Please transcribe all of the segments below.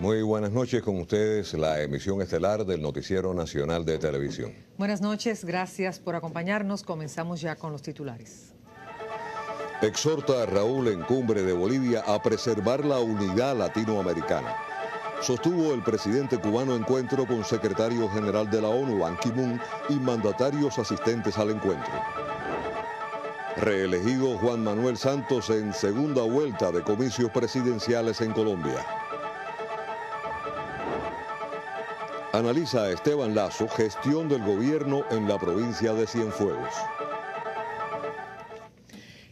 Muy buenas noches, con ustedes la emisión estelar del Noticiero Nacional de Televisión. Buenas noches, gracias por acompañarnos. Comenzamos ya con los titulares. Exhorta a Raúl en cumbre de Bolivia a preservar la unidad latinoamericana. Sostuvo el presidente cubano encuentro con secretario general de la ONU, Ban Ki-moon, y mandatarios asistentes al encuentro. Reelegido Juan Manuel Santos en segunda vuelta de comicios presidenciales en Colombia. Analiza Esteban Lazo gestión del gobierno en la provincia de Cienfuegos.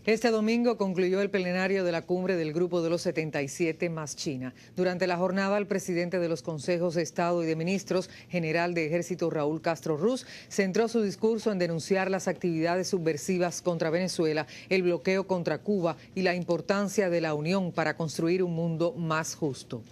Este domingo concluyó el plenario de la cumbre del Grupo de los 77 más China. Durante la jornada, el presidente de los consejos de Estado y de Ministros, general de Ejército Raúl Castro Ruz, centró su discurso en denunciar las actividades subversivas contra Venezuela, el bloqueo contra Cuba y la importancia de la unión para construir un mundo más justo.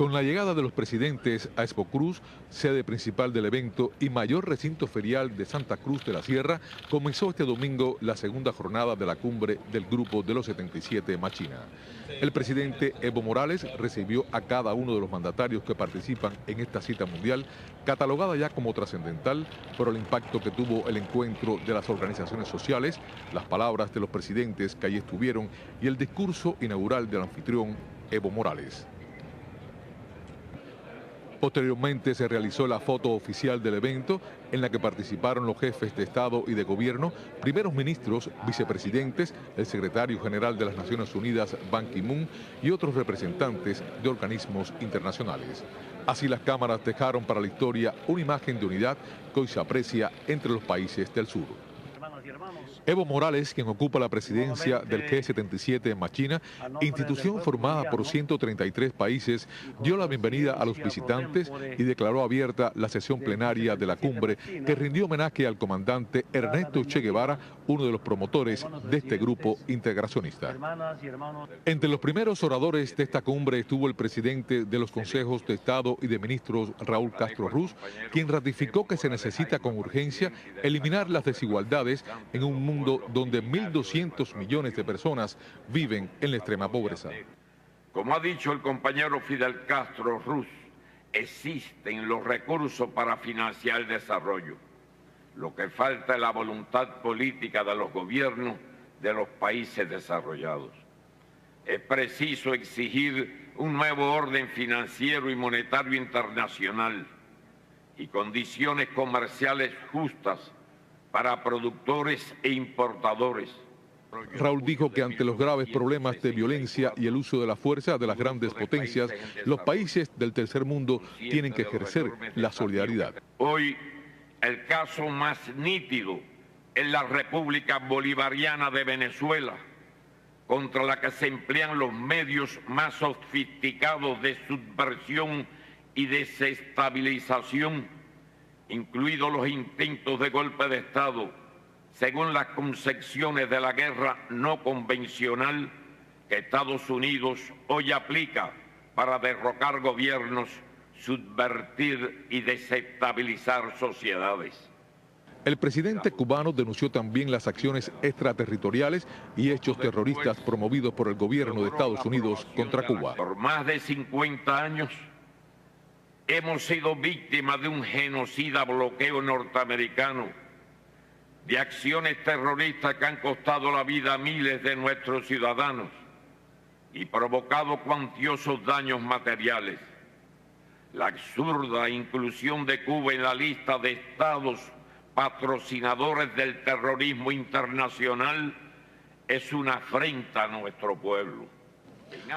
Con la llegada de los presidentes a Expo Cruz, sede principal del evento y mayor recinto ferial de Santa Cruz de la Sierra, comenzó este domingo la segunda jornada de la cumbre del Grupo de los 77 más China. El presidente Evo Morales recibió a cada uno de los mandatarios que participan en esta cita mundial, catalogada ya como trascendental por el impacto que tuvo el encuentro de las organizaciones sociales, las palabras de los presidentes que allí estuvieron y el discurso inaugural del anfitrión Evo Morales. Posteriormente se realizó la foto oficial del evento en la que participaron los jefes de Estado y de Gobierno, primeros ministros, vicepresidentes, el secretario general de las Naciones Unidas, Ban Ki-moon, y otros representantes de organismos internacionales. Así las cámaras dejaron para la historia una imagen de unidad que hoy se aprecia entre los países del sur. Evo Morales, quien ocupa la presidencia del G77 más China, institución formada por 133 países, dio la bienvenida a los visitantes y declaró abierta la sesión plenaria de la cumbre, que rindió homenaje al comandante Ernesto Che Guevara, uno de los promotores de este grupo integracionista. Entre los primeros oradores de esta cumbre estuvo el presidente de los consejos de Estado y de Ministros, Raúl Castro Ruz, quien ratificó que se necesita con urgencia eliminar las desigualdades en un mundo donde 1.200 millones de personas viven en la extrema pobreza. Como ha dicho el compañero Fidel Castro Ruz, existen los recursos para financiar el desarrollo. Lo que falta es la voluntad política de los gobiernos de los países desarrollados. Es preciso exigir un nuevo orden financiero y monetario internacional y condiciones comerciales justas para productores e importadores. Raúl dijo que ante los graves problemas de violencia y el uso de la fuerza de las grandes potencias, los países del tercer mundo tienen que ejercer la solidaridad. Hoy el caso más nítido es la República Bolivariana de Venezuela, contra la que se emplean los medios más sofisticados de subversión y desestabilización, incluidos los intentos de golpe de Estado, según las concepciones de la guerra no convencional que Estados Unidos hoy aplica para derrocar gobiernos, subvertir y desestabilizar sociedades. El presidente cubano denunció también las acciones extraterritoriales y hechos terroristas promovidos por el gobierno de Estados Unidos contra Cuba. Por más de 50 años, hemos sido víctimas de un genocida bloqueo norteamericano, de acciones terroristas que han costado la vida a miles de nuestros ciudadanos y provocado cuantiosos daños materiales. La absurda inclusión de Cuba en la lista de estados patrocinadores del terrorismo internacional es una afrenta a nuestro pueblo.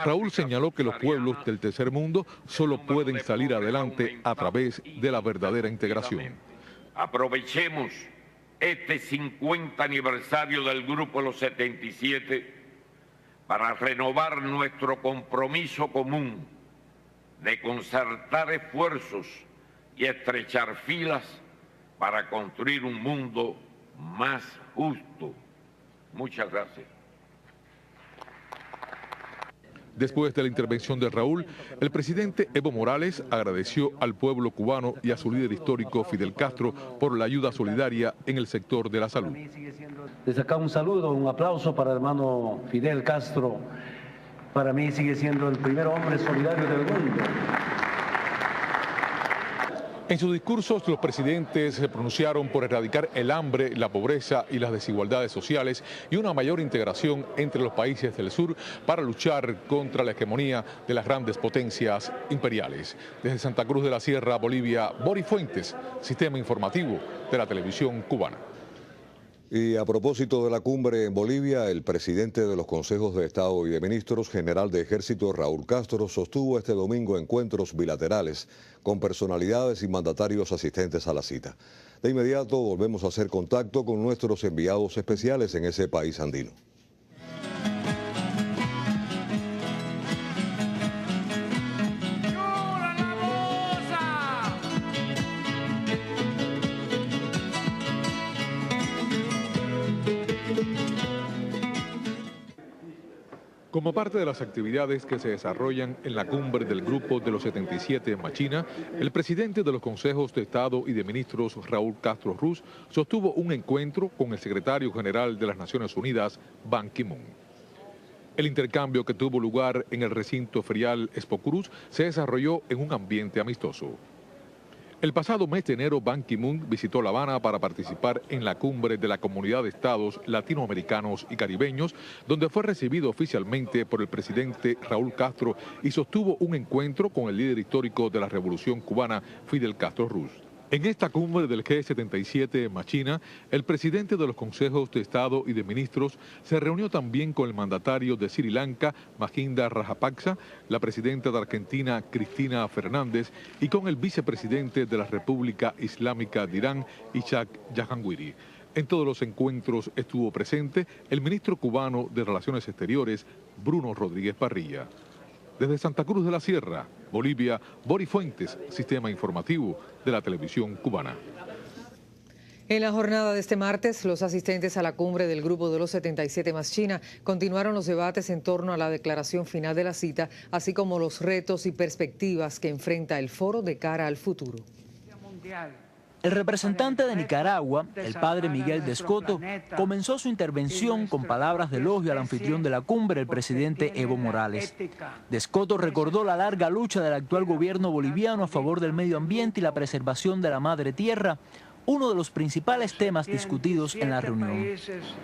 Raúl señaló que los pueblos del tercer mundo solo pueden salir adelante a través de la verdadera integración. Aprovechemos este 50 aniversario del Grupo de los 77 para renovar nuestro compromiso común de concertar esfuerzos y estrechar filas para construir un mundo más justo. Muchas gracias. Después de la intervención de Raúl, el presidente Evo Morales agradeció al pueblo cubano y a su líder histórico Fidel Castro por la ayuda solidaria en el sector de la salud. Desde acá un saludo, un aplauso para el hermano Fidel Castro. Para mí sigue siendo el primer hombre solidario del mundo. En sus discursos, los presidentes se pronunciaron por erradicar el hambre, la pobreza y las desigualdades sociales y una mayor integración entre los países del sur para luchar contra la hegemonía de las grandes potencias imperiales. Desde Santa Cruz de la Sierra, Bolivia, Boris Fuentes, Sistema Informativo de la Televisión Cubana. Y a propósito de la cumbre en Bolivia, el presidente de los Consejos de Estado y de Ministros, general de Ejército Raúl Castro, sostuvo este domingo encuentros bilaterales con personalidades y mandatarios asistentes a la cita. De inmediato volvemos a hacer contacto con nuestros enviados especiales en ese país andino. Como parte de las actividades que se desarrollan en la cumbre del Grupo de los 77 en Machina, el presidente de los Consejos de Estado y de Ministros, Raúl Castro Ruz, sostuvo un encuentro con el secretario general de las Naciones Unidas, Ban Ki-moon. El intercambio que tuvo lugar en el recinto ferial Expo Cruz se desarrolló en un ambiente amistoso. El pasado mes de enero, Ban Ki-moon visitó La Habana para participar en la cumbre de la Comunidad de Estados Latinoamericanos y Caribeños, donde fue recibido oficialmente por el presidente Raúl Castro y sostuvo un encuentro con el líder histórico de la Revolución Cubana, Fidel Castro Ruz. En esta cumbre del G77 en Machina, el presidente de los Consejos de Estado y de Ministros se reunió también con el mandatario de Sri Lanka, Mahinda Rajapaksa, la presidenta de Argentina, Cristina Fernández, y con el vicepresidente de la República Islámica de Irán, Ishaq Jahangiri. En todos los encuentros estuvo presente el ministro cubano de Relaciones Exteriores, Bruno Rodríguez Parrilla. Desde Santa Cruz de la Sierra, Bolivia, Boris Fuentes, Sistema Informativo de la Televisión Cubana. En la jornada de este martes, los asistentes a la cumbre del Grupo de los 77 más China continuaron los debates en torno a la declaración final de la cita, así como los retos y perspectivas que enfrenta el foro de cara al futuro. El representante de Nicaragua, el padre Miguel Descoto, comenzó su intervención con palabras de elogio al anfitrión de la cumbre, el presidente Evo Morales. Descoto recordó la larga lucha del actual gobierno boliviano a favor del medio ambiente y la preservación de la madre tierra, uno de los principales temas discutidos en la reunión.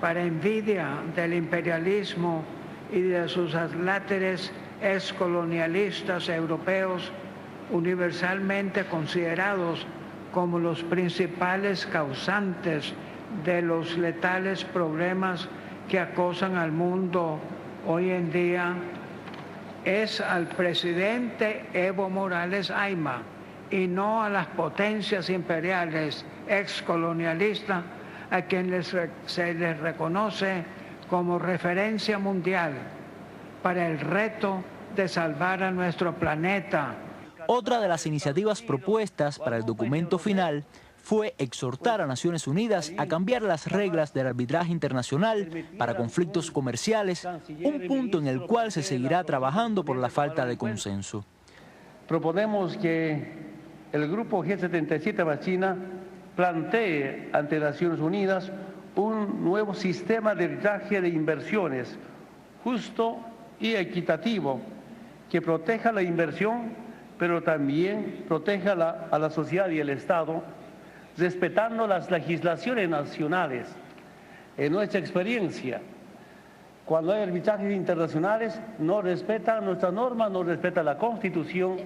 Para envidia del imperialismo y de sus adláteres excolonialistas europeos, universalmente considerados como los principales causantes de los letales problemas que acosan al mundo hoy en día, es al presidente Evo Morales Ayma y no a las potencias imperiales excolonialistas a quienes se les reconoce como referencia mundial para el reto de salvar a nuestro planeta. Otra de las iniciativas propuestas para el documento final fue exhortar a Naciones Unidas a cambiar las reglas del arbitraje internacional para conflictos comerciales, un punto en el cual se seguirá trabajando por la falta de consenso. Proponemos que el Grupo G77 más China plantee ante Naciones Unidas un nuevo sistema de arbitraje de inversiones justo y equitativo que proteja la inversión, pero también proteja a la sociedad y el Estado, respetando las legislaciones nacionales. En nuestra experiencia, cuando hay arbitrajes internacionales, no respetan nuestras normas, no respetan la Constitución.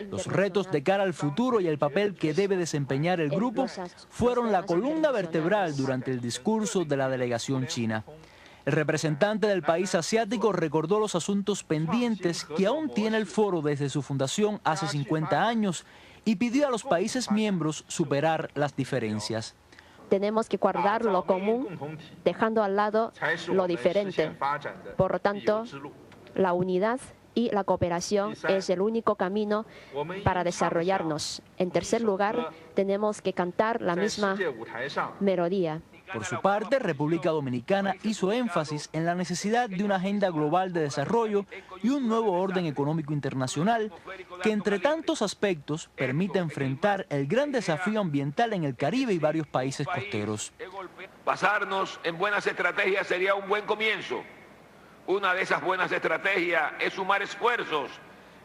Los retos de cara al futuro y el papel que debe desempeñar el grupo fueron la columna vertebral durante el discurso de la delegación china. El representante del país asiático recordó los asuntos pendientes que aún tiene el foro desde su fundación hace 50 años y pidió a los países miembros superar las diferencias. Tenemos que guardar lo común, dejando al lado lo diferente. Por lo tanto, la unidad y la cooperación es el único camino para desarrollarnos. En tercer lugar, tenemos que cantar la misma melodía. Por su parte, República Dominicana hizo énfasis en la necesidad de una agenda global de desarrollo y un nuevo orden económico internacional que, entre tantos aspectos, permita enfrentar el gran desafío ambiental en el Caribe y varios países costeros. Basarnos en buenas estrategias sería un buen comienzo. Una de esas buenas estrategias es sumar esfuerzos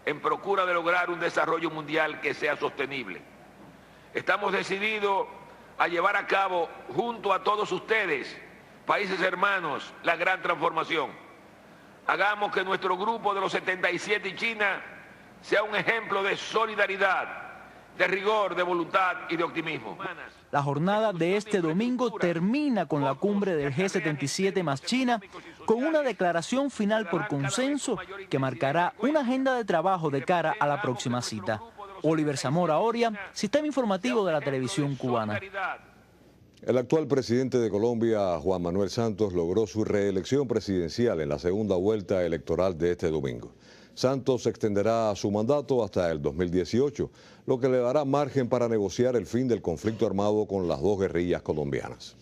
en procura de lograr un desarrollo mundial que sea sostenible. Estamos decididos a llevar a cabo, junto a todos ustedes, países hermanos, la gran transformación. Hagamos que nuestro grupo de los 77 y China sea un ejemplo de solidaridad, de rigor, de voluntad y de optimismo. La jornada de este domingo termina con la cumbre del G77 más China, con una declaración final por consenso que marcará una agenda de trabajo de cara a la próxima cita. Oliver Zamora Oria, Sistema Informativo de la Televisión Cubana. El actual presidente de Colombia, Juan Manuel Santos, logró su reelección presidencial en la segunda vuelta electoral de este domingo. Santos extenderá su mandato hasta el 2018, lo que le dará margen para negociar el fin del conflicto armado con las dos guerrillas colombianas.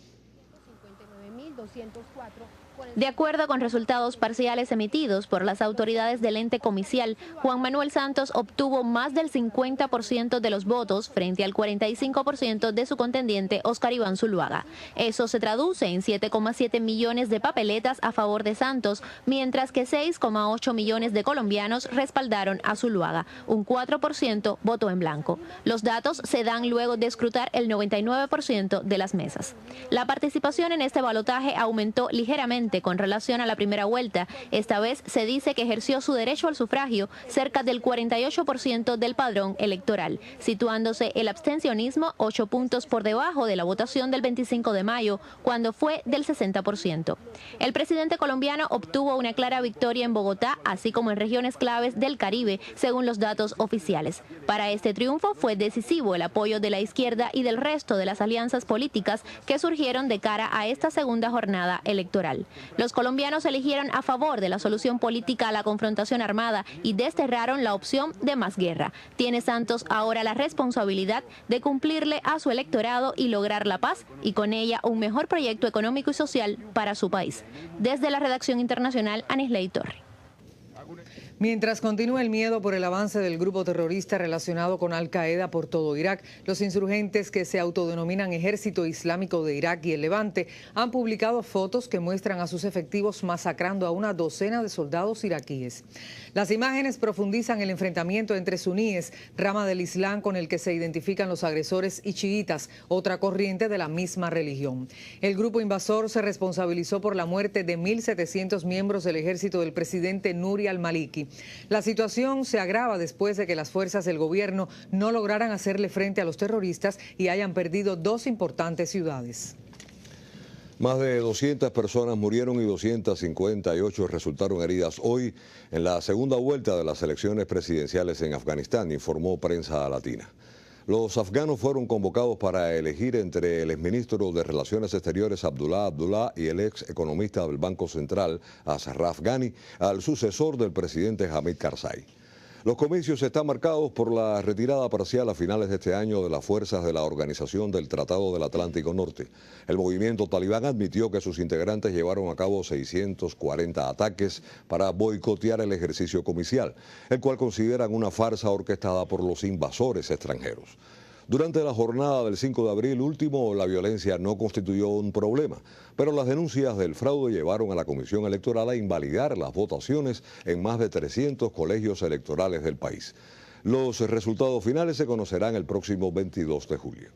De acuerdo con resultados parciales emitidos por las autoridades del ente comicial, Juan Manuel Santos obtuvo más del 50% de los votos frente al 45% de su contendiente Óscar Iván Zuluaga. Eso se traduce en 7,7 millones de papeletas a favor de Santos, mientras que 6,8 millones de colombianos respaldaron a Zuluaga. Un 4% votó en blanco. Los datos se dan luego de escrutar el 99% de las mesas. La participación en este balotaje aumentó ligeramente con relación a la primera vuelta. Esta vez se dice que ejerció su derecho al sufragio cerca del 48% del padrón electoral, situándose el abstencionismo 8 puntos por debajo de la votación del 25 de mayo, cuando fue del 60%. El presidente colombiano obtuvo una clara victoria en Bogotá, así como en regiones claves del Caribe, según los datos oficiales. Para este triunfo fue decisivo el apoyo de la izquierda y del resto de las alianzas políticas que surgieron de cara a esta segunda jornada electoral. Los colombianos eligieron a favor de la solución política a la confrontación armada y desterraron la opción de más guerra. Tiene Santos ahora la responsabilidad de cumplirle a su electorado y lograr la paz y con ella un mejor proyecto económico y social para su país. Desde la redacción internacional, Anisley Torre. Mientras continúa el miedo por el avance del grupo terrorista relacionado con Al-Qaeda por todo Irak, los insurgentes que se autodenominan Ejército Islámico de Irak y el Levante han publicado fotos que muestran a sus efectivos masacrando a una docena de soldados iraquíes. Las imágenes profundizan el enfrentamiento entre suníes, rama del Islam con el que se identifican los agresores, y chiitas, otra corriente de la misma religión. El grupo invasor se responsabilizó por la muerte de 1.700 miembros del ejército del presidente Nuri al-Maliki. La situación se agrava después de que las fuerzas del gobierno no lograran hacerle frente a los terroristas y hayan perdido 2 importantes ciudades. Más de 200 personas murieron y 258 resultaron heridas hoy en la segunda vuelta de las elecciones presidenciales en Afganistán, informó Prensa Latina. Los afganos fueron convocados para elegir entre el exministro de Relaciones Exteriores Abdullah Abdullah y el ex economista del Banco Central Ashraf Ghani al sucesor del presidente Hamid Karzai. Los comicios están marcados por la retirada parcial a finales de este año de las fuerzas de la Organización del Tratado del Atlántico Norte. El movimiento talibán admitió que sus integrantes llevaron a cabo 640 ataques para boicotear el ejercicio comicial, el cual consideran una farsa orquestada por los invasores extranjeros. Durante la jornada del 5 de abril último, la violencia no constituyó un problema, pero las denuncias del fraude llevaron a la Comisión Electoral a invalidar las votaciones en más de 300 colegios electorales del país. Los resultados finales se conocerán el próximo 22 de julio.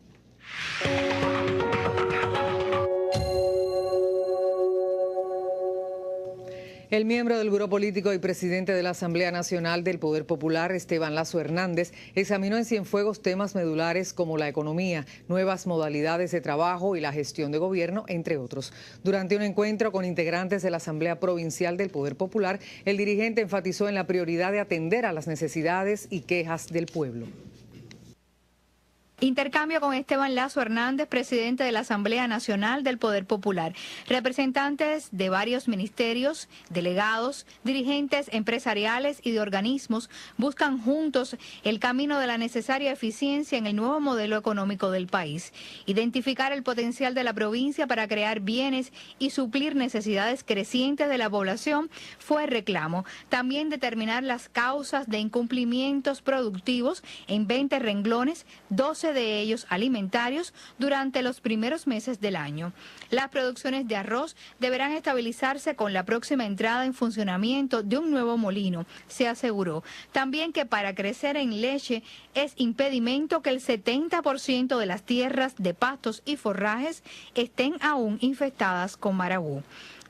El miembro del Buró Político y presidente de la Asamblea Nacional del Poder Popular, Esteban Lazo Hernández, examinó en Cienfuegos temas medulares como la economía, nuevas modalidades de trabajo y la gestión de gobierno, entre otros. Durante un encuentro con integrantes de la Asamblea Provincial del Poder Popular, el dirigente enfatizó en la prioridad de atender a las necesidades y quejas del pueblo. Intercambio con Esteban Lazo Hernández, presidente de la Asamblea Nacional del Poder Popular. Representantes de varios ministerios, delegados, dirigentes empresariales y de organismos buscan juntos el camino de la necesaria eficiencia en el nuevo modelo económico del país. Identificar el potencial de la provincia para crear bienes y suplir necesidades crecientes de la población fue el reclamo. También determinar las causas de incumplimientos productivos en 20 renglones, 12 de ellos alimentarios, durante los primeros meses del año. Las producciones de arroz deberán estabilizarse con la próxima entrada en funcionamiento de un nuevo molino, se aseguró. También que para crecer en leche es impedimento que el 70% de las tierras de pastos y forrajes estén aún infestadas con marabú.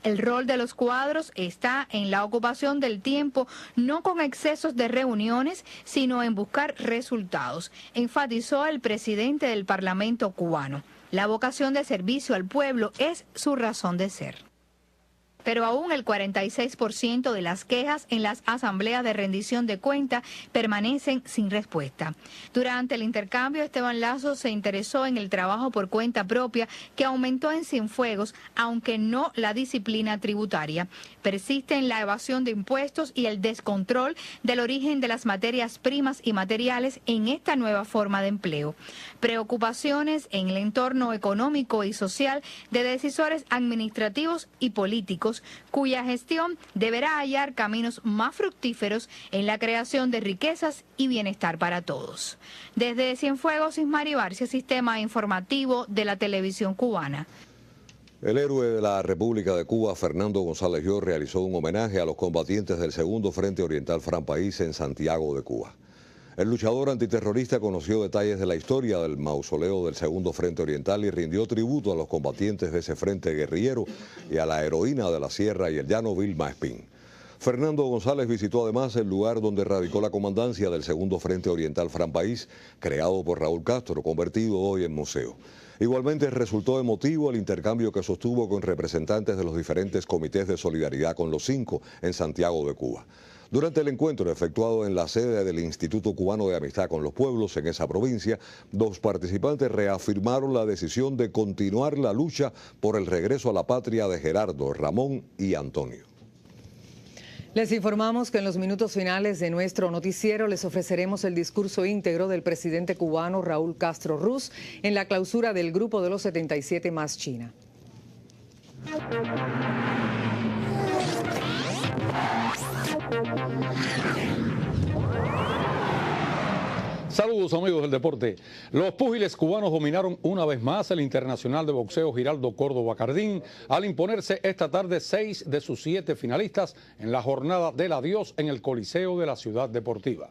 El rol de los cuadros está en la ocupación del tiempo, no con excesos de reuniones, sino en buscar resultados, enfatizó el presidente del Parlamento cubano. La vocación de servicio al pueblo es su razón de ser. Pero aún el 46% de las quejas en las asambleas de rendición de cuenta permanecen sin respuesta. Durante el intercambio, Esteban Lazo se interesó en el trabajo por cuenta propia, que aumentó en Cienfuegos, aunque no la disciplina tributaria. Persiste en la evasión de impuestos y el descontrol del origen de las materias primas y materiales en esta nueva forma de empleo. Preocupaciones en el entorno económico y social de decisores administrativos y políticos, cuya gestión deberá hallar caminos más fructíferos en la creación de riquezas y bienestar para todos. Desde Cienfuegos, Ismari Barcia, Sistema Informativo de la Televisión Cubana. El héroe de la República de Cuba, Fernando González Llor, realizó un homenaje a los combatientes del Segundo Frente Oriental Fran País en Santiago de Cuba. El luchador antiterrorista conoció detalles de la historia del mausoleo del Segundo Frente Oriental y rindió tributo a los combatientes de ese frente guerrillero y a la heroína de la Sierra y el Llano Vilma Espín. Fernando González visitó además el lugar donde radicó la comandancia del Segundo Frente Oriental Fran País, creado por Raúl Castro, convertido hoy en museo. Igualmente resultó emotivo el intercambio que sostuvo con representantes de los diferentes comités de solidaridad con los 5 en Santiago de Cuba. Durante el encuentro efectuado en la sede del Instituto Cubano de Amistad con los Pueblos en esa provincia, los participantes reafirmaron la decisión de continuar la lucha por el regreso a la patria de Gerardo, Ramón y Antonio. Les informamos que en los minutos finales de nuestro noticiero les ofreceremos el discurso íntegro del presidente cubano Raúl Castro Ruz en la clausura del Grupo de los 77 más China. Saludos amigos del deporte. Los púgiles cubanos dominaron una vez más el internacional de boxeo Giraldo Córdoba Cardín al imponerse esta tarde 6 de sus 7 finalistas en la jornada del adiós en el Coliseo de la Ciudad Deportiva.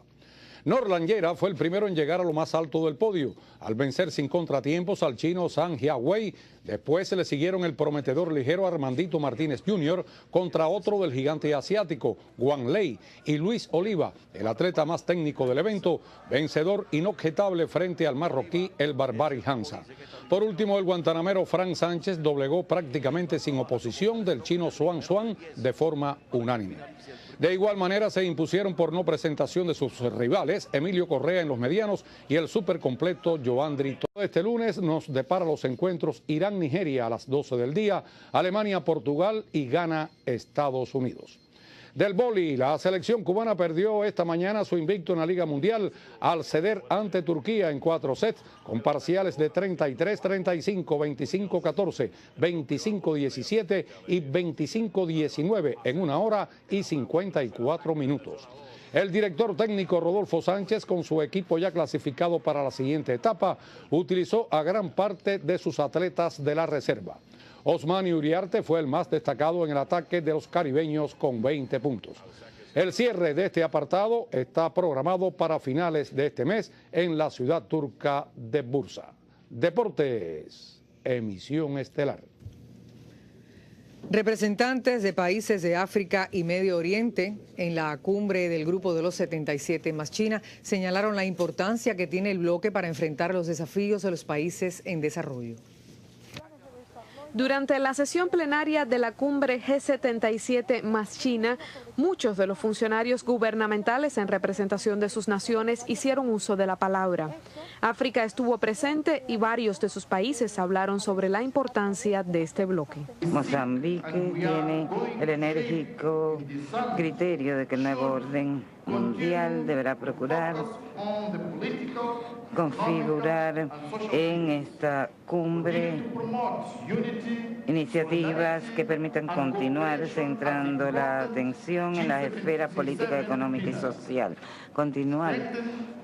Norlan Yera fue el primero en llegar a lo más alto del podio, al vencer sin contratiempos al chino Zhang Jiawei. Después se le siguieron el prometedor ligero Armandito Martínez Jr. contra otro del gigante asiático, Wang Lei, y Luis Oliva, el atleta más técnico del evento, vencedor inobjetable frente al marroquí El Barbari Hansa. Por último, el guantanamero Frank Sánchez doblegó prácticamente sin oposición del chino Xuan Xuan de forma unánime. De igual manera se impusieron por no presentación de sus rivales Emilio Correa en los medianos y el supercompleto Joandri. Este lunes nos depara los encuentros Irán-Nigeria a las 12 del día, Alemania-Portugal y Ghana-Estados Unidos. Del vóley, la selección cubana perdió esta mañana su invicto en la Liga Mundial al ceder ante Turquía en 4 sets con parciales de 33-35, 25-14, 25-17 y 25-19 en 1 hora y 54 minutos. El director técnico Rodolfo Sánchez, con su equipo ya clasificado para la siguiente etapa, utilizó a gran parte de sus atletas de la reserva. Osmani Uriarte fue el más destacado en el ataque de los caribeños con 20 puntos. El cierre de este apartado está programado para finales de este mes en la ciudad turca de Bursa. Deportes, emisión estelar. Representantes de países de África y Medio Oriente en la cumbre del Grupo de los 77 más China señalaron la importancia que tiene el bloque para enfrentar los desafíos de los países en desarrollo. Durante la sesión plenaria de la cumbre G77 más China, muchos de los funcionarios gubernamentales en representación de sus naciones hicieron uso de la palabra. África estuvo presente y varios de sus países hablaron sobre la importancia de este bloque. Mozambique tiene el enérgico criterio de que el nuevo orden mundial deberá procurar configurar en esta cumbre iniciativas que permitan continuar centrando la atención en las esferas política, económica y social, continuar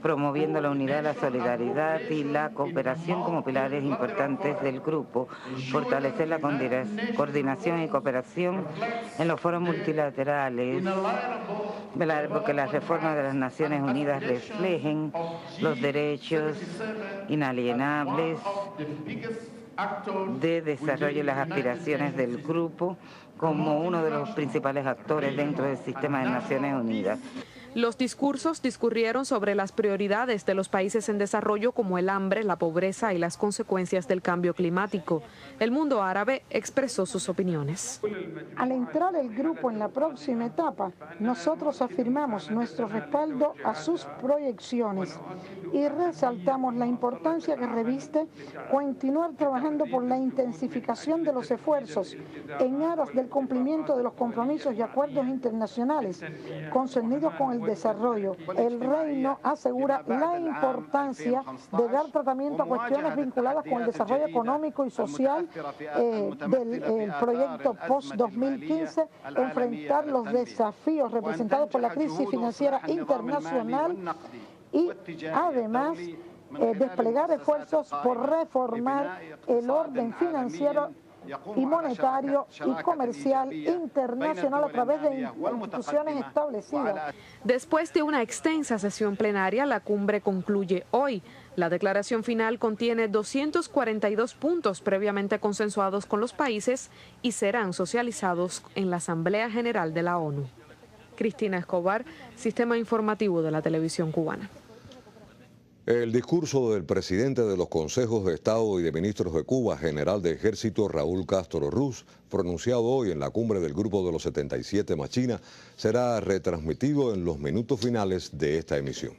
promoviendo la unidad, la solidaridad y la cooperación como pilares importantes del grupo, fortalecer la coordinación y cooperación en los foros multilaterales, velar porque las reformas de las Naciones Unidas reflejen los derechos inalienables de desarrollo y las aspiraciones del grupo como uno de los principales actores dentro del sistema de Naciones Unidas. Los discursos discurrieron sobre las prioridades de los países en desarrollo como el hambre, la pobreza y las consecuencias del cambio climático. El mundo árabe expresó sus opiniones. Al entrar el grupo en la próxima etapa, nosotros afirmamos nuestro respaldo a sus proyecciones y resaltamos la importancia que reviste continuar trabajando por la intensificación de los esfuerzos en aras del cumplimiento de los compromisos y acuerdos internacionales concernidos con el desarrollo. El reino asegura la importancia de dar tratamiento a cuestiones vinculadas con el desarrollo económico y social del proyecto post-2015, enfrentar los desafíos representados por la crisis financiera internacional y además desplegar esfuerzos por reformar el orden financiero y monetario y comercial internacional a través de instituciones establecidas. Después de una extensa sesión plenaria, la cumbre concluye hoy. La declaración final contiene 242 puntos previamente consensuados con los países y serán socializados en la Asamblea General de la ONU. Cristina Escobar, Sistema Informativo de la Televisión Cubana. El discurso del presidente de los consejos de Estado y de ministros de Cuba, general de Ejército Raúl Castro Ruz, pronunciado hoy en la cumbre del Grupo de los 77 más China, será retransmitido en los minutos finales de esta emisión.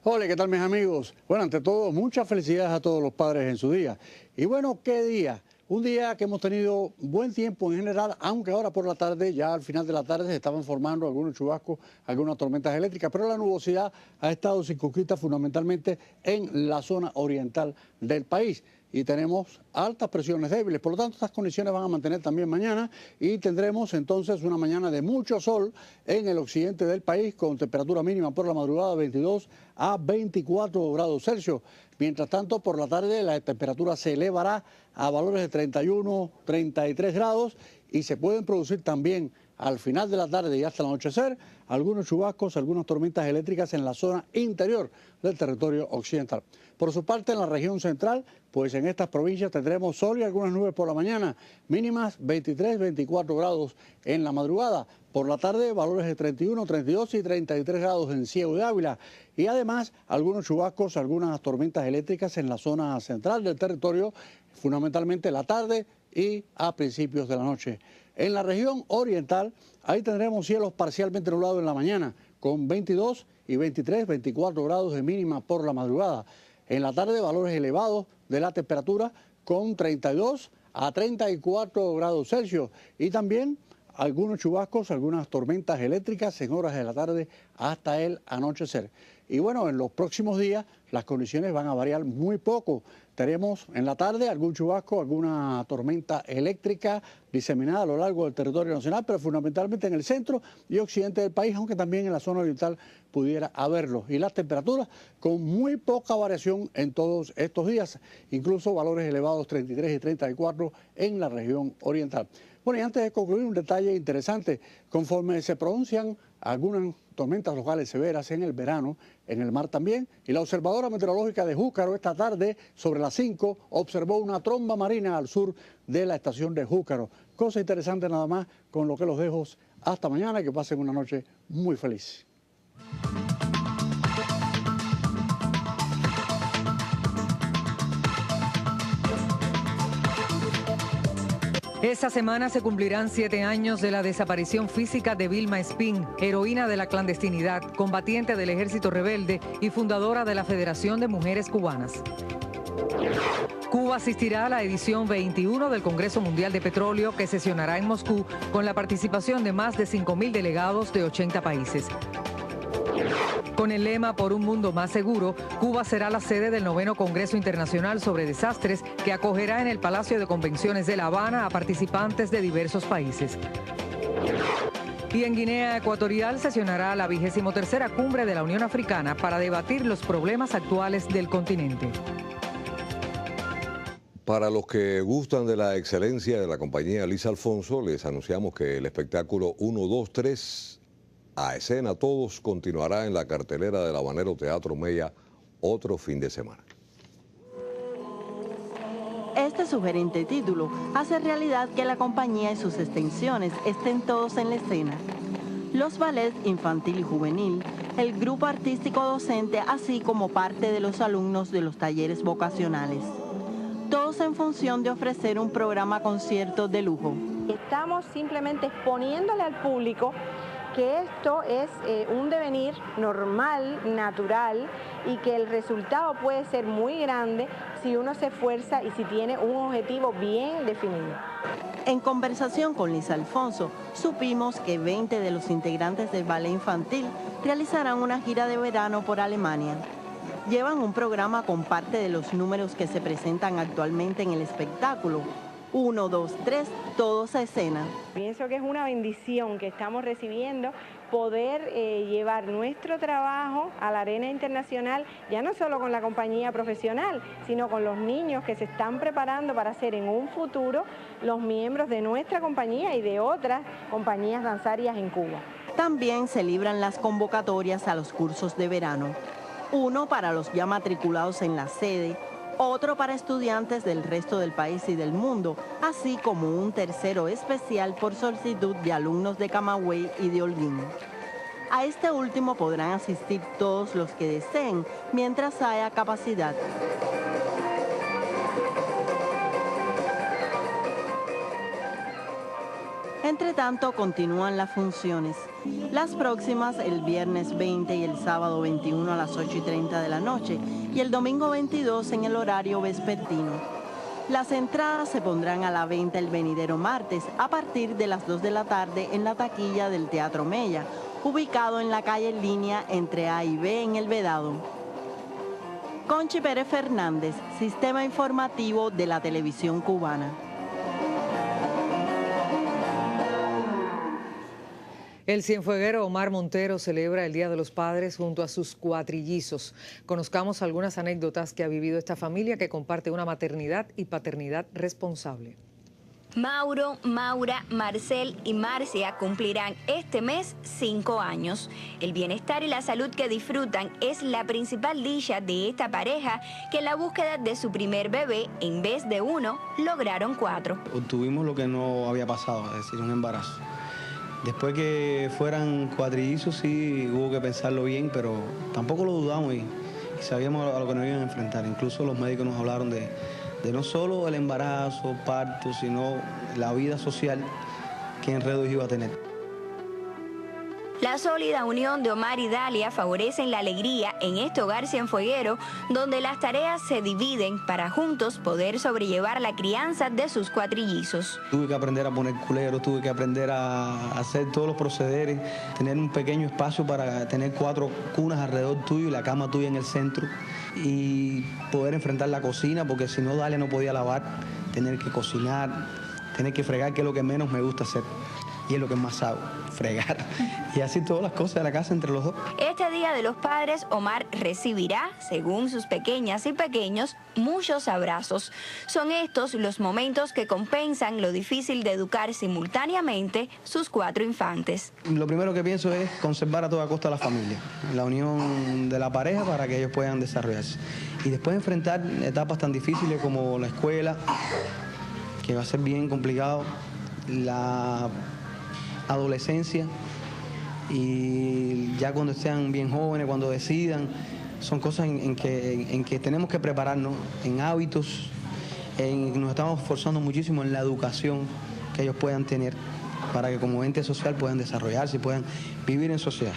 Hola, ¿qué tal mis amigos? Bueno, ante todo, muchas felicidades a todos los padres en su día. Y bueno, ¿qué día? Un día que hemos tenido buen tiempo en general, aunque ahora por la tarde, ya al final de la tarde, se estaban formando algunos chubascos, algunas tormentas eléctricas, pero la nubosidad ha estado circunscrita fundamentalmente en la zona oriental del país. Y tenemos altas presiones débiles, por lo tanto estas condiciones van a mantener también mañana y tendremos entonces una mañana de mucho sol en el occidente del país con temperatura mínima por la madrugada de 22 a 24 grados Celsius. Mientras tanto, por la tarde la temperatura se elevará a valores de 31, 33 grados y se pueden producir también al final de la tarde y hasta el anochecer algunos chubascos, algunas tormentas eléctricas en la zona interior del territorio occidental. Por su parte, en la región central, pues en estas provincias tendremos sol y algunas nubes por la mañana, mínimas 23, 24 grados en la madrugada. Por la tarde, valores de 31, 32 y 33 grados en Ciego de Ávila. Y además, algunos chubascos, algunas tormentas eléctricas en la zona central del territorio, fundamentalmente la tarde y a principios de la noche. En la región oriental, ahí tendremos cielos parcialmente nublados en la mañana, con 22 y 23, 24 grados de mínima por la madrugada. En la tarde, valores elevados de la temperatura, con 32 a 34 grados Celsius. Y también algunos chubascos, algunas tormentas eléctricas en horas de la tarde hasta el anochecer. Y bueno, en los próximos días las condiciones van a variar muy poco. Tenemos en la tarde algún chubasco, alguna tormenta eléctrica diseminada a lo largo del territorio nacional, pero fundamentalmente en el centro y occidente del país, aunque también en la zona oriental pudiera haberlo. Y las temperaturas con muy poca variación en todos estos días, incluso valores elevados 33 y 34 en la región oriental. Bueno, y antes de concluir, un detalle interesante. Conforme se pronuncian algunas tormentas locales severas en el verano, en el mar también, y la observadora meteorológica de Júcaro esta tarde, sobre las 5, observó una tromba marina al sur de la estación de Júcaro. Cosa interesante nada más, con lo que los dejo hasta mañana y que pasen una noche muy feliz. Esta semana se cumplirán 7 años de la desaparición física de Vilma Espín, heroína de la clandestinidad, combatiente del Ejército Rebelde y fundadora de la Federación de Mujeres Cubanas. Cuba asistirá a la edición 21 del Congreso Mundial de Petróleo, que sesionará en Moscú con la participación de más de 5.000 delegados de 80 países. Con el lema Por un mundo más seguro, Cuba será la sede del 9º Congreso Internacional sobre Desastres, que acogerá en el Palacio de Convenciones de La Habana a participantes de diversos países. Y en Guinea Ecuatorial sesionará la 23ª Cumbre de la Unión Africana para debatir los problemas actuales del continente. Para los que gustan de la excelencia de la compañía Liz Alfonso, les anunciamos que el espectáculo 1, 2, 3... A escena todos continuará en la cartelera del Habanero Teatro Mella otro fin de semana. Este sugerente título hace realidad que la compañía y sus extensiones estén todos en la escena. Los ballets infantil y juvenil, el grupo artístico docente, así como parte de los alumnos de los talleres vocacionales. Todos en función de ofrecer un programa concierto de lujo. Estamos simplemente exponiéndole al público que esto es un devenir normal, natural, y que el resultado puede ser muy grande si uno se esfuerza y si tiene un objetivo bien definido. En conversación con Liz Alfonso, supimos que 20 de los integrantes del ballet infantil realizarán una gira de verano por Alemania. Llevan un programa con parte de los números que se presentan actualmente en el espectáculo. 1, 2, 3, todos a escena. Pienso que es una bendición que estamos recibiendo poder llevar nuestro trabajo a la arena internacional, ya no solo con la compañía profesional, sino con los niños que se están preparando para ser en un futuro los miembros de nuestra compañía y de otras compañías danzarias en Cuba. También se libran las convocatorias a los cursos de verano. Uno para los ya matriculados en la sede, otro para estudiantes del resto del país y del mundo, así como un tercero especial por solicitud de alumnos de Camagüey y de Holguín. A este último podrán asistir todos los que deseen, mientras haya capacidad. Entre tanto, continúan las funciones. Las próximas el viernes 20 y el sábado 21 a las 8:30 de la noche y el domingo 22 en el horario vespertino. Las entradas se pondrán a la venta el venidero martes a partir de las 2 de la tarde en la taquilla del Teatro Mella, ubicado en la calle Línea entre A y B en El Vedado. Conchi Pérez Fernández, Sistema Informativo de la Televisión Cubana. El cienfueguero Omar Montero celebra el Día de los Padres junto a sus cuatrillizos. Conozcamos algunas anécdotas que ha vivido esta familia que comparte una maternidad y paternidad responsable. Mauro, Maura, Marcel y Marcia cumplirán este mes 5 años. El bienestar y la salud que disfrutan es la principal dicha de esta pareja, que en la búsqueda de su primer bebé, en vez de 1, lograron 4. Obtuvimos lo que no había pasado, es decir, un embarazo. Después que fueran cuatrillizos sí hubo que pensarlo bien, pero tampoco lo dudamos y sabíamos a lo que nos iban a enfrentar. Incluso los médicos nos hablaron de no solo el embarazo, parto, sino la vida social que enredos iba a tener. La sólida unión de Omar y Dalia favorecen la alegría en este hogar cienfueguero, donde las tareas se dividen para juntos poder sobrellevar la crianza de sus cuatrillizos. Tuve que aprender a poner culeros, tuve que aprender a hacer todos los procederes, tener un pequeño espacio para tener 4 cunas alrededor tuyo y la cama tuya en el centro y poder enfrentar la cocina, porque si no Dalia no podía lavar, tener que cocinar, tener que fregar, que es lo que menos me gusta hacer y es lo que más hago, fregar. Y así todas las cosas de la casa entre los dos. Este Día de los Padres, Omar recibirá, según sus pequeñas y pequeños, muchos abrazos. Son estos los momentos que compensan lo difícil de educar simultáneamente sus 4 infantes. Lo primero que pienso es conservar a toda costa la familia, la unión de la pareja para que ellos puedan desarrollarse. Y después enfrentar etapas tan difíciles como la escuela, que va a ser bien complicado, la adolescencia y ya cuando sean bien jóvenes, cuando decidan, son cosas en que tenemos que prepararnos en hábitos, nos estamos esforzando muchísimo en la educación que ellos puedan tener para que como ente social puedan desarrollarse y puedan vivir en sociedad.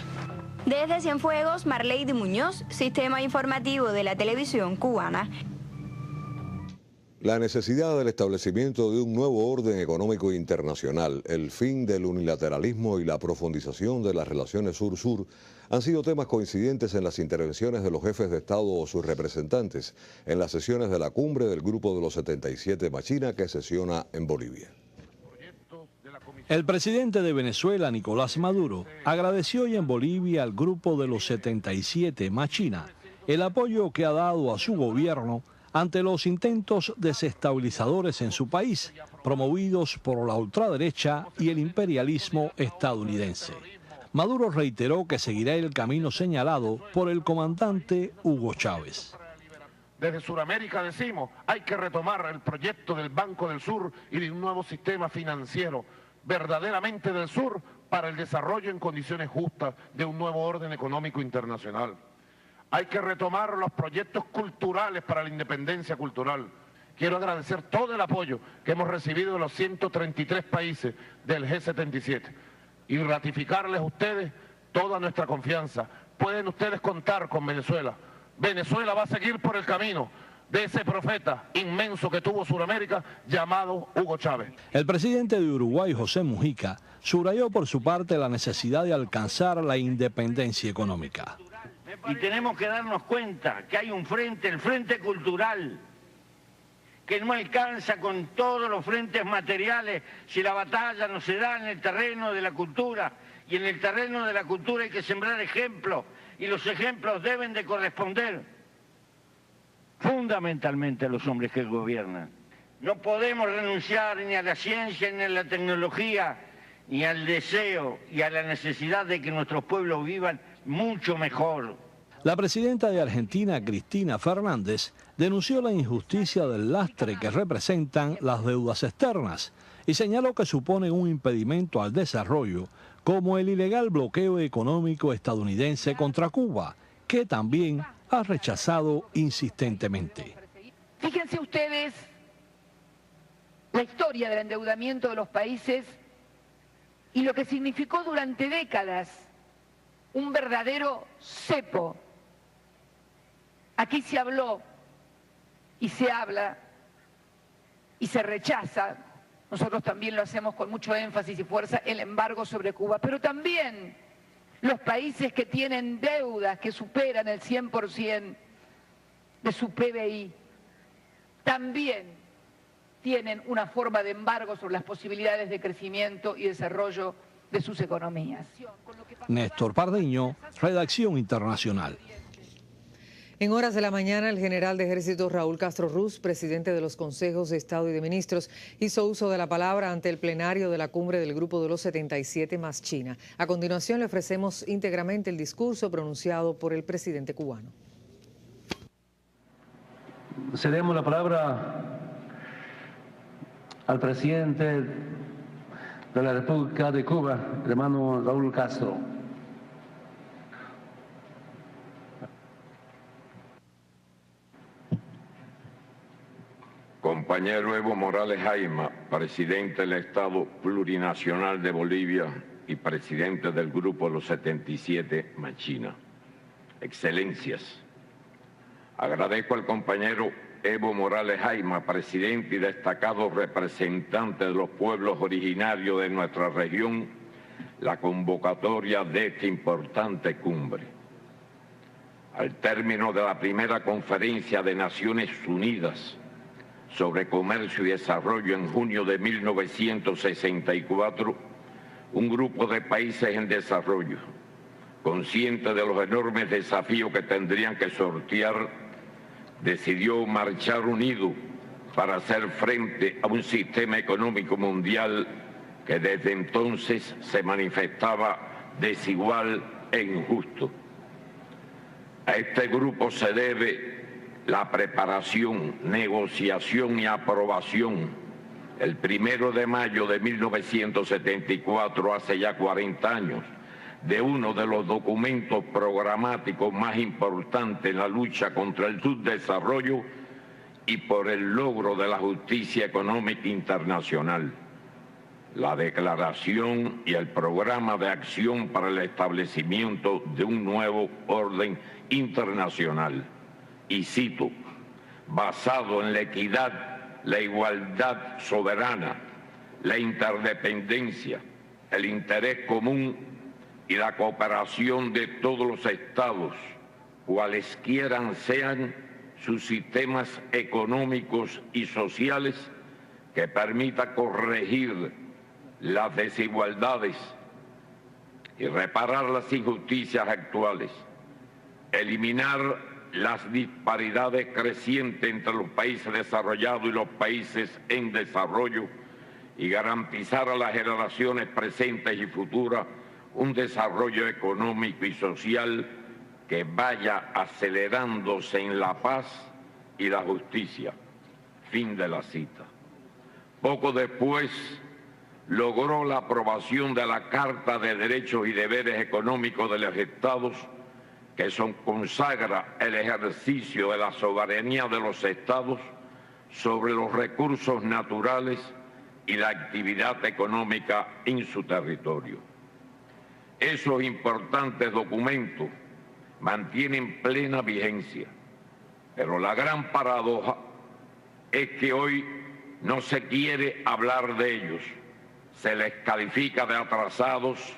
Desde Cienfuegos, Marleydy Muñoz, Sistema Informativo de la Televisión Cubana. La necesidad del establecimiento de un nuevo orden económico internacional, el fin del unilateralismo y la profundización de las relaciones sur-sur han sido temas coincidentes en las intervenciones de los jefes de Estado o sus representantes en las sesiones de la cumbre del Grupo de los 77 Machina que sesiona en Bolivia. El presidente de Venezuela, Nicolás Maduro, agradeció hoy en Bolivia al Grupo de los 77 Machina el apoyo que ha dado a su gobierno ante los intentos desestabilizadores en su país, promovidos por la ultraderecha y el imperialismo estadounidense. Maduro reiteró que seguirá el camino señalado por el comandante Hugo Chávez. Desde Sudamérica decimos, hay que retomar el proyecto del Banco del Sur y de un nuevo sistema financiero verdaderamente del sur para el desarrollo en condiciones justas de un nuevo orden económico internacional. Hay que retomar los proyectos culturales para la independencia cultural. Quiero agradecer todo el apoyo que hemos recibido de los 133 países del G77 y ratificarles a ustedes toda nuestra confianza. Pueden ustedes contar con Venezuela. Venezuela va a seguir por el camino de ese profeta inmenso que tuvo Sudamérica llamado Hugo Chávez. El presidente de Uruguay, José Mujica, subrayó por su parte la necesidad de alcanzar la independencia económica. Y tenemos que darnos cuenta que hay un frente, el frente cultural, que no alcanza con todos los frentes materiales si la batalla no se da en el terreno de la cultura. Y en el terreno de la cultura hay que sembrar ejemplos, y los ejemplos deben de corresponder fundamentalmente a los hombres que gobiernan. No podemos renunciar ni a la ciencia, ni a la tecnología, ni al deseo y a la necesidad de que nuestros pueblos vivan mucho mejor. La presidenta de Argentina, Cristina Fernández, denunció la injusticia del lastre que representan las deudas externas y señaló que suponen un impedimento al desarrollo, como el ilegal bloqueo económico estadounidense contra Cuba, que también ha rechazado insistentemente. Fíjense ustedes la historia del endeudamiento de los países y lo que significó durante décadas un verdadero cepo. Aquí se habló y se habla y se rechaza, nosotros también lo hacemos con mucho énfasis y fuerza, el embargo sobre Cuba, pero también los países que tienen deudas que superan el 100% de su PBI, también tienen una forma de embargo sobre las posibilidades de crecimiento y desarrollo de sus economías. Néstor Pardeño, Redacción Internacional. En horas de la mañana, el general de ejército Raúl Castro Ruz, presidente de los consejos de Estado y de Ministros, hizo uso de la palabra ante el plenario de la cumbre del Grupo de los 77 más China. A continuación, le ofrecemos íntegramente el discurso pronunciado por el presidente cubano. Cedemos la palabra al presidente de la República de Cuba, hermano Raúl Castro. Compañero Evo Morales Jaima, presidente del Estado Plurinacional de Bolivia y presidente del Grupo de los 77 Machina. Excelencias, agradezco al compañero Evo Morales Jaima, presidente y destacado representante de los pueblos originarios de nuestra región, la convocatoria de esta importante cumbre. Al término de la primera conferencia de Naciones Unidas sobre Comercio y Desarrollo en junio de 1964, un grupo de países en desarrollo, consciente de los enormes desafíos que tendrían que sortear, decidió marchar unido para hacer frente a un sistema económico mundial que desde entonces se manifestaba desigual e injusto. A este grupo se debe la preparación, negociación y aprobación el 1 de mayo de 1974, hace ya 40 años, de uno de los documentos programáticos más importantes en la lucha contra el subdesarrollo y por el logro de la justicia económica internacional. la declaración y el programa de acción para el establecimiento de un nuevo orden internacional, y cito, basado en la equidad, la igualdad soberana, la interdependencia, el interés común y la cooperación de todos los estados, cualesquiera sean sus sistemas económicos y sociales, que permita corregir las desigualdades y reparar las injusticias actuales, eliminar las disparidades crecientes entre los países desarrollados y los países en desarrollo y garantizar a las generaciones presentes y futuras un desarrollo económico y social que vaya acelerándose en la paz y la justicia. Fin de la cita. Poco después logró la aprobación de la Carta de Derechos y Deberes Económicos de los Estados, que consagra el ejercicio de la soberanía de los estados sobre los recursos naturales y la actividad económica en su territorio. Esos importantes documentos mantienen plena vigencia, pero la gran paradoja es que hoy no se quiere hablar de ellos, se les califica de atrasados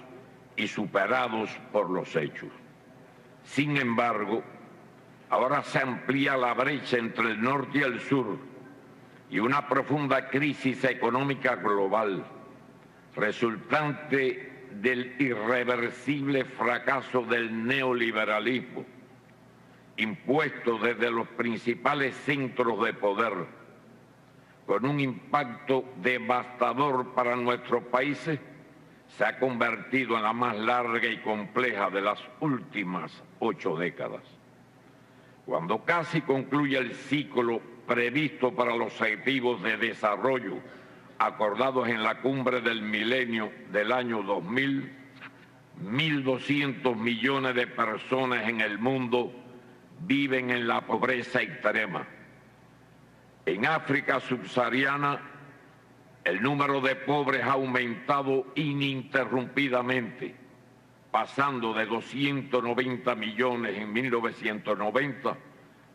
y superados por los hechos. Sin embargo, ahora se amplía la brecha entre el norte y el sur y una profunda crisis económica global, resultante del irreversible fracaso del neoliberalismo, impuesto desde los principales centros de poder, con un impacto devastador para nuestros países, se ha convertido en la más larga y compleja de las últimas 8 décadas. Cuando casi concluye el ciclo previsto para los objetivos de desarrollo acordados en la cumbre del milenio del año 2000, 1.200 millones de personas en el mundo viven en la pobreza extrema. En África subsahariana, el número de pobres ha aumentado ininterrumpidamente, pasando de 290 millones en 1990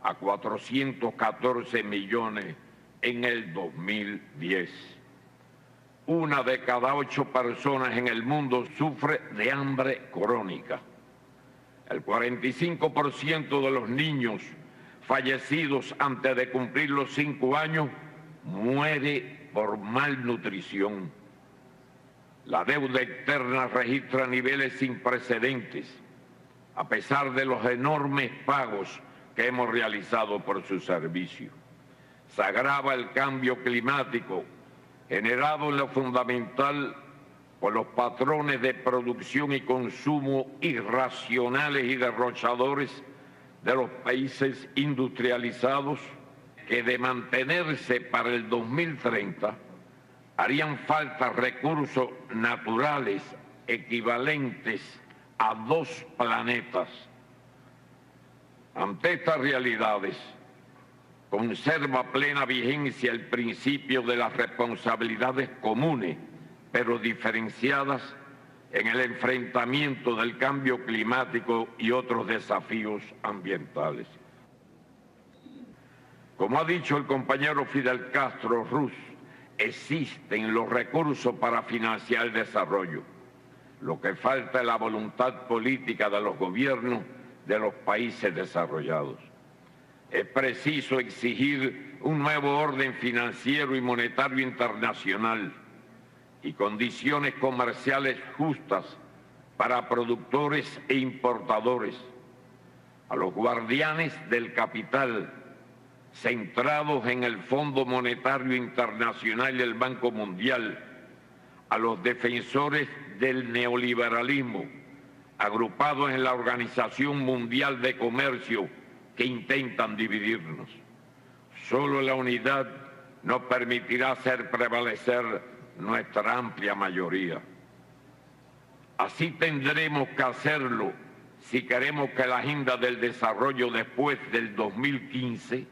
a 414 millones en el 2010. 1 de cada 8 personas en el mundo sufre de hambre crónica. El 45% de los niños fallecidos antes de cumplir los 5 años muere por malnutrición. La deuda externa registra niveles sin precedentes, a pesar de los enormes pagos que hemos realizado por su servicio. Se agrava el cambio climático, generado en lo fundamental por los patrones de producción y consumo irracionales y derrochadores de los países industrializados, que de mantenerse para el 2030 harían falta recursos naturales equivalentes a 2 planetas. Ante estas realidades, conserva plena vigencia el principio de las responsabilidades comunes, pero diferenciadas en el enfrentamiento del cambio climático y otros desafíos ambientales. Como ha dicho el compañero Fidel Castro Ruz, existen los recursos para financiar el desarrollo. Lo que falta es la voluntad política de los gobiernos de los países desarrollados. Es preciso exigir un nuevo orden financiero y monetario internacional y condiciones comerciales justas para productores e importadores, a los guardianes del capital, centrados en el Fondo Monetario Internacional y el Banco Mundial, a los defensores del neoliberalismo, agrupados en la Organización Mundial de Comercio, que intentan dividirnos. Solo la unidad nos permitirá hacer prevalecer nuestra amplia mayoría. Así tendremos que hacerlo si queremos que la agenda del desarrollo después del 2015,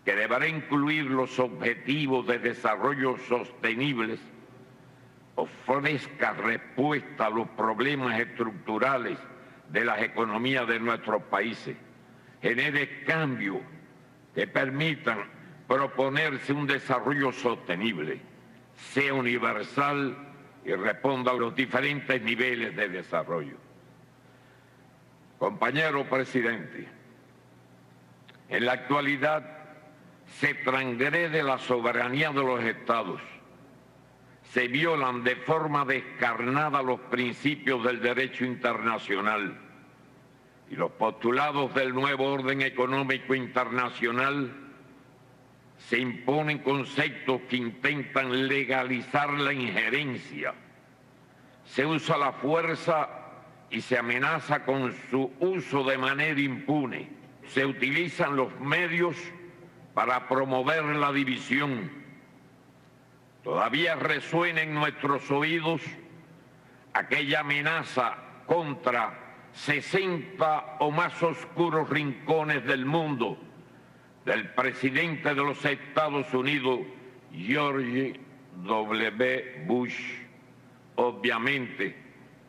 que deberá incluir los objetivos de desarrollo sostenibles, ofrezca respuesta a los problemas estructurales de las economías de nuestros países, genere cambios que permitan proponerse un desarrollo sostenible, sea universal y responda a los diferentes niveles de desarrollo. Compañero presidente, en la actualidad se transgrede la soberanía de los estados, se violan de forma descarnada los principios del derecho internacional y los postulados del nuevo orden económico internacional se imponen conceptos que intentan legalizar la injerencia. Se usa la fuerza y se amenaza con su uso de manera impune. Se utilizan los medios para promover la división. Todavía resuena en nuestros oídos aquella amenaza contra 60 o más oscuros rincones del mundo del presidente de los Estados Unidos, George W. Bush. Obviamente,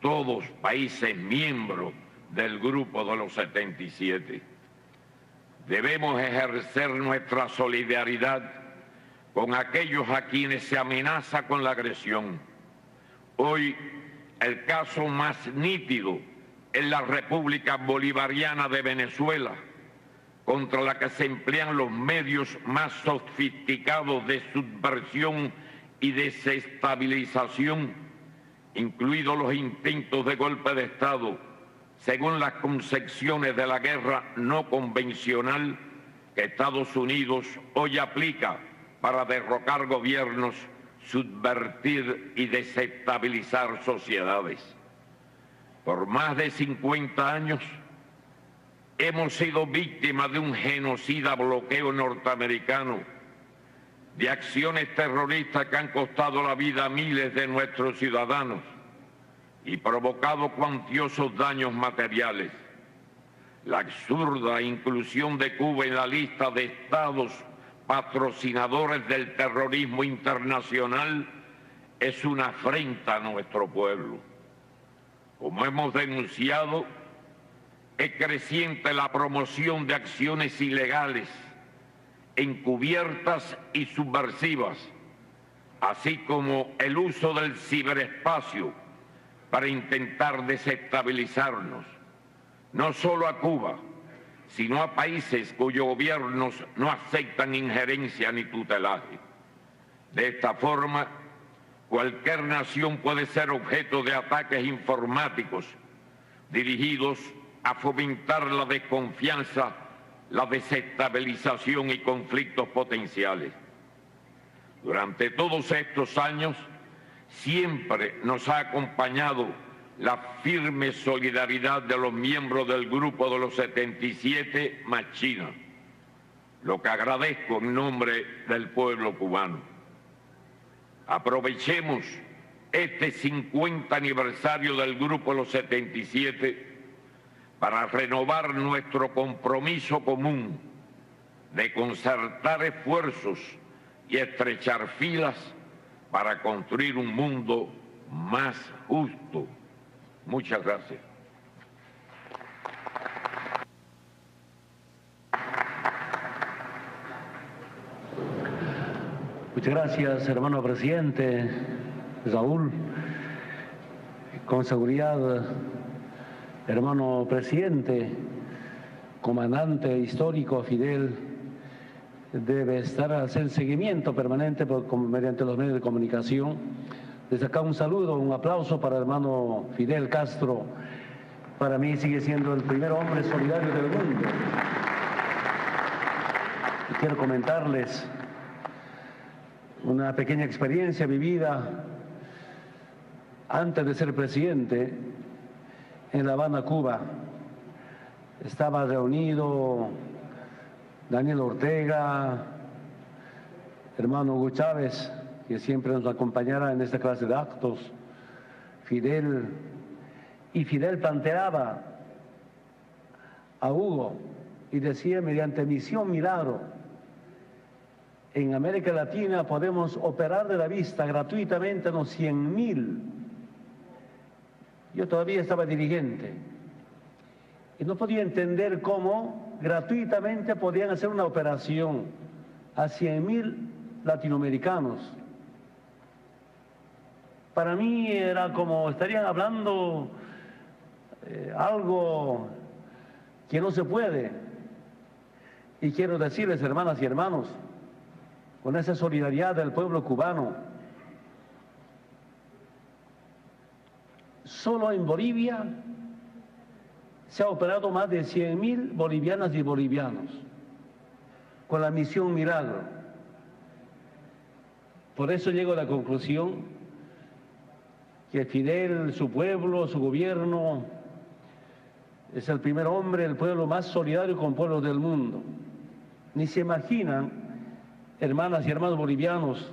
todos países miembros del Grupo de los 77. Debemos ejercer nuestra solidaridad con aquellos a quienes se amenaza con la agresión. Hoy, el caso más nítido es la República Bolivariana de Venezuela, contra la que se emplean los medios más sofisticados de subversión y desestabilización, incluidos los intentos de golpe de Estado, según las concepciones de la guerra no convencional que Estados Unidos hoy aplica para derrocar gobiernos, subvertir y desestabilizar sociedades. Por más de 50 años hemos sido víctimas de un genocida bloqueo norteamericano, de acciones terroristas que han costado la vida a miles de nuestros ciudadanos y provocado cuantiosos daños materiales. La absurda inclusión de Cuba en la lista de estados patrocinadores del terrorismo internacional es una afrenta a nuestro pueblo. Como hemos denunciado, es creciente la promoción de acciones ilegales, encubiertas y subversivas, así como el uso del ciberespacio para intentar desestabilizarnos, no solo a Cuba, sino a países cuyos gobiernos no aceptan injerencia ni tutelaje. De esta forma, cualquier nación puede ser objeto de ataques informáticos dirigidos a fomentar la desconfianza, la desestabilización y conflictos potenciales. Durante todos estos años, siempre nos ha acompañado la firme solidaridad de los miembros del Grupo de los 77 más China, lo que agradezco en nombre del pueblo cubano. Aprovechemos este 50 aniversario del Grupo de los 77 para renovar nuestro compromiso común de concertar esfuerzos y estrechar filas para construir un mundo más justo. Muchas gracias. Muchas gracias, hermano presidente Raúl. Con seguridad, hermano presidente, comandante histórico Fidel, debe estar haciendo seguimiento permanente mediante los medios de comunicación. Desde acá un saludo, un aplauso para el hermano Fidel Castro. Para mí sigue siendo el primer hombre solidario del mundo. Y quiero comentarles una pequeña experiencia vivida antes de ser presidente en La Habana, Cuba. Estaba reunido Daniel Ortega, hermano Hugo Chávez, que siempre nos acompañará en esta clase de actos, Fidel, y Fidel planteaba a Hugo y decía mediante misión milagro en América Latina podemos operar de la vista gratuitamente a los 100.000. Yo todavía estaba dirigente y no podía entender cómo gratuitamente podían hacer una operación a 100.000 latinoamericanos. Para mí era como estarían hablando algo que no se puede. Y quiero decirles, hermanas y hermanos, con esa solidaridad del pueblo cubano, solo en Bolivia se ha operado más de 100.000 bolivianas y bolivianos con la misión Milagro. Por eso llego a la conclusión que Fidel, su pueblo, su gobierno, es el primer hombre, el pueblo más solidario con pueblos del mundo. Ni se imaginan, hermanas y hermanos bolivianos,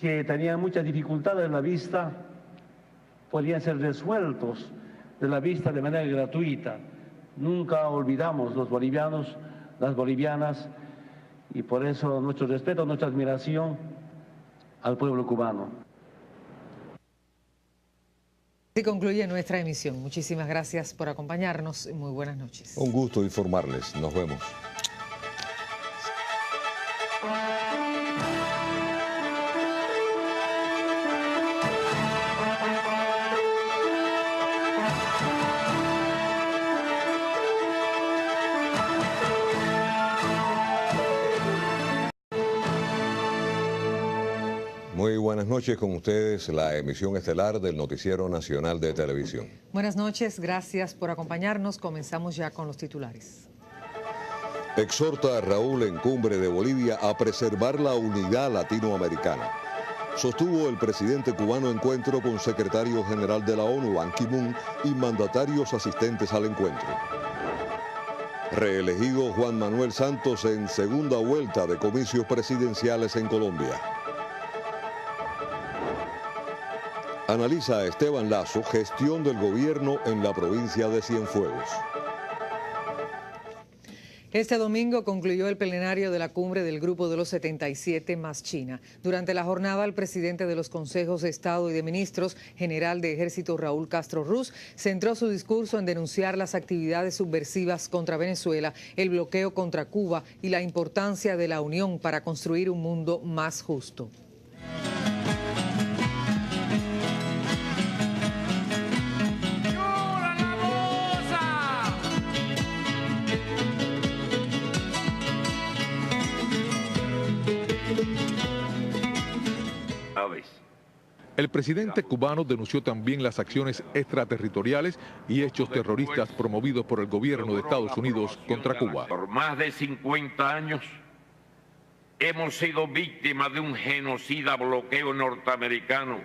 que tenían muchas dificultades en la vista, podían ser resueltos de la vista de manera gratuita. Nunca olvidamos los bolivianos, las bolivianas, y por eso nuestro respeto, nuestra admiración al pueblo cubano. Así concluye nuestra emisión. Muchísimas gracias por acompañarnos y muy buenas noches. Un gusto informarles. Nos vemos. Muy buenas noches, con ustedes la emisión estelar del Noticiero Nacional de Televisión. Buenas noches, gracias por acompañarnos. Comenzamos ya con los titulares. Exhorta a Raúl en Cumbre de Bolivia a preservar la unidad latinoamericana. Sostuvo el presidente cubano encuentro con secretario general de la ONU, Ban Ki-moon, y mandatarios asistentes al encuentro. Reelegido Juan Manuel Santos en segunda vuelta de comicios presidenciales en Colombia. Analiza Esteban Lazo gestión del gobierno en la provincia de Cienfuegos. Este domingo concluyó el plenario de la cumbre del Grupo de los 77 más China. Durante la jornada, el presidente de los consejos de Estado y de Ministros, general de Ejército Raúl Castro Ruz, centró su discurso en denunciar las actividades subversivas contra Venezuela, el bloqueo contra Cuba y la importancia de la unión para construir un mundo más justo. El presidente cubano denunció también las acciones extraterritoriales y hechos terroristas promovidos por el gobierno de Estados Unidos contra Cuba. Por más de 50 años hemos sido víctimas de un genocida bloqueo norteamericano,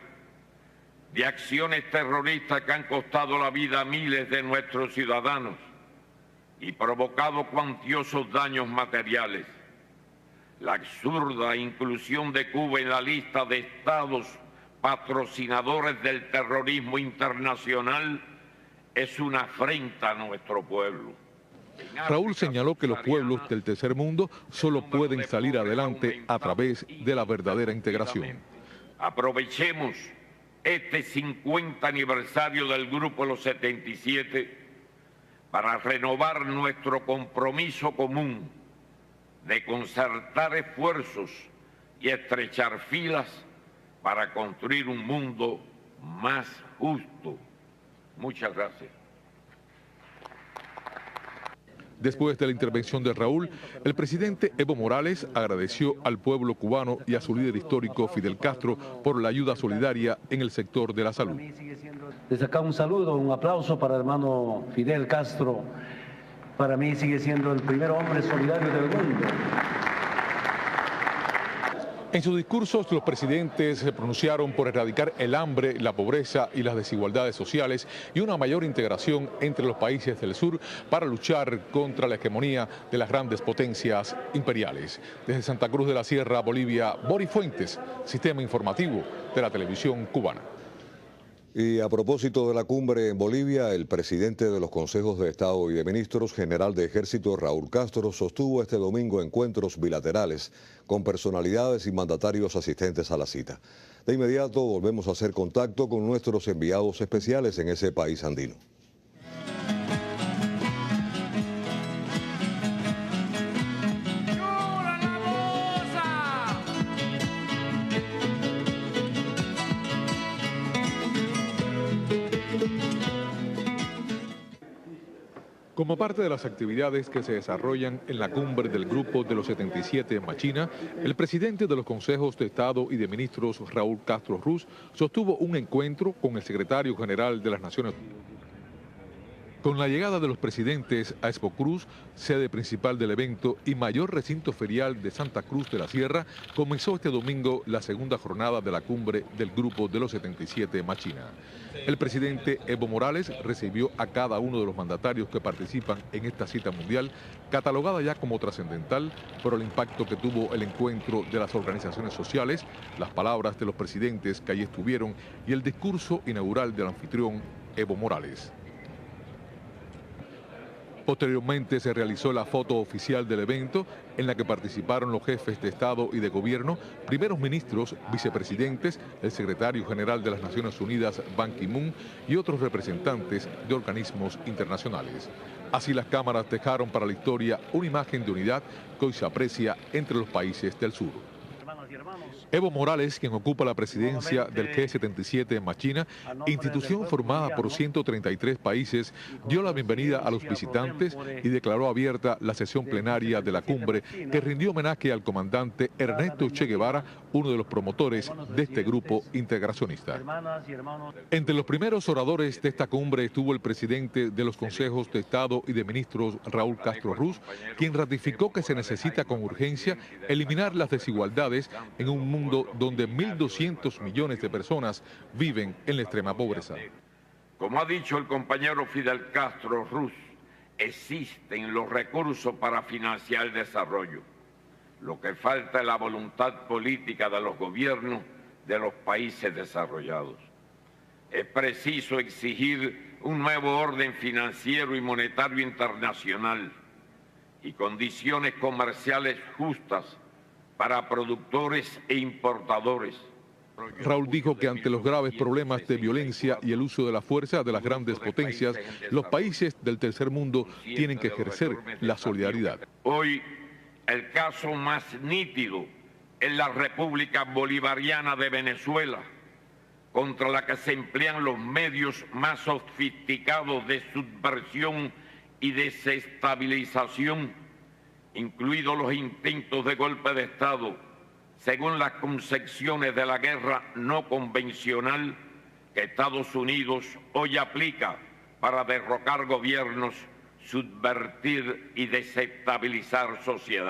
de acciones terroristas que han costado la vida a miles de nuestros ciudadanos y provocado cuantiosos daños materiales. La absurda inclusión de Cuba en la lista de estados patrocinadores del terrorismo internacional es una afrenta a nuestro pueblo. Raúl señaló que los pueblos del tercer mundo solo pueden salir adelante a través de la verdadera integración. Aprovechemos este 50 aniversario del Grupo de los 77 para renovar nuestro compromiso común de concertar esfuerzos y estrechar filas para construir un mundo más justo. Muchas gracias. Después de la intervención de Raúl, el presidente Evo Morales agradeció al pueblo cubano y a su líder histórico Fidel Castro por la ayuda solidaria en el sector de la salud. Desde acá un saludo, un aplauso para el hermano Fidel Castro. Para mí sigue siendo el primer hombre solidario del mundo. En sus discursos, los presidentes se pronunciaron por erradicar el hambre, la pobreza y las desigualdades sociales y una mayor integración entre los países del sur para luchar contra la hegemonía de las grandes potencias imperiales. Desde Santa Cruz de la Sierra, Bolivia, Boris Fuentes, Sistema Informativo de la Televisión Cubana. Y a propósito de la cumbre en Bolivia, el presidente de los consejos de Estado y de Ministros, general de Ejército Raúl Castro, sostuvo este domingo encuentros bilaterales con personalidades y mandatarios asistentes a la cita. De inmediato volvemos a hacer contacto con nuestros enviados especiales en ese país andino. Como parte de las actividades que se desarrollan en la cumbre del Grupo de los 77 en Machina, el presidente de los consejos de Estado y de Ministros, Raúl Castro Ruz, sostuvo un encuentro con el secretario general de las Naciones Unidas. Con la llegada de los presidentes a Expo Cruz, sede principal del evento y mayor recinto ferial de Santa Cruz de la Sierra, comenzó este domingo la segunda jornada de la cumbre del Grupo de los 77 Machina. El presidente Evo Morales recibió a cada uno de los mandatarios que participan en esta cita mundial, catalogada ya como trascendental por el impacto que tuvo el encuentro de las organizaciones sociales, las palabras de los presidentes que allí estuvieron y el discurso inaugural del anfitrión Evo Morales. Posteriormente se realizó la foto oficial del evento en la que participaron los jefes de Estado y de Gobierno, primeros ministros, vicepresidentes, el secretario general de las Naciones Unidas, Ban Ki-moon, y otros representantes de organismos internacionales. Así las cámaras dejaron para la historia una imagen de unidad que hoy se aprecia entre los países del sur. Evo Morales, quien ocupa la presidencia del G77 en Machina, institución formada por 133 países, dio la bienvenida a los visitantes y declaró abierta la sesión plenaria de la cumbre, que rindió homenaje al comandante Ernesto Che Guevara, uno de los promotores de este grupo integracionista. Entre los primeros oradores de esta cumbre estuvo el presidente de los consejos de Estado y de Ministros, Raúl Castro Ruz, quien ratificó que se necesita con urgencia eliminar las desigualdades en un mundo donde 1.200 millones de personas viven en la extrema pobreza. Como ha dicho el compañero Fidel Castro Ruz, existen los recursos para financiar el desarrollo. Lo que falta es la voluntad política de los gobiernos de los países desarrollados. Es preciso exigir un nuevo orden financiero y monetario internacional y condiciones comerciales justas para productores e importadores. Raúl dijo que ante los graves problemas de violencia y el uso de la fuerza de las grandes potencias, los países del tercer mundo tienen que ejercer la solidaridad. Hoy el caso más nítido es la República Bolivariana de Venezuela, contra la que se emplean los medios más sofisticados de subversión y desestabilización, incluidos los intentos de golpe de Estado, según las concepciones de la guerra no convencional que Estados Unidos hoy aplica para derrocar gobiernos, subvertir y desestabilizar sociedades.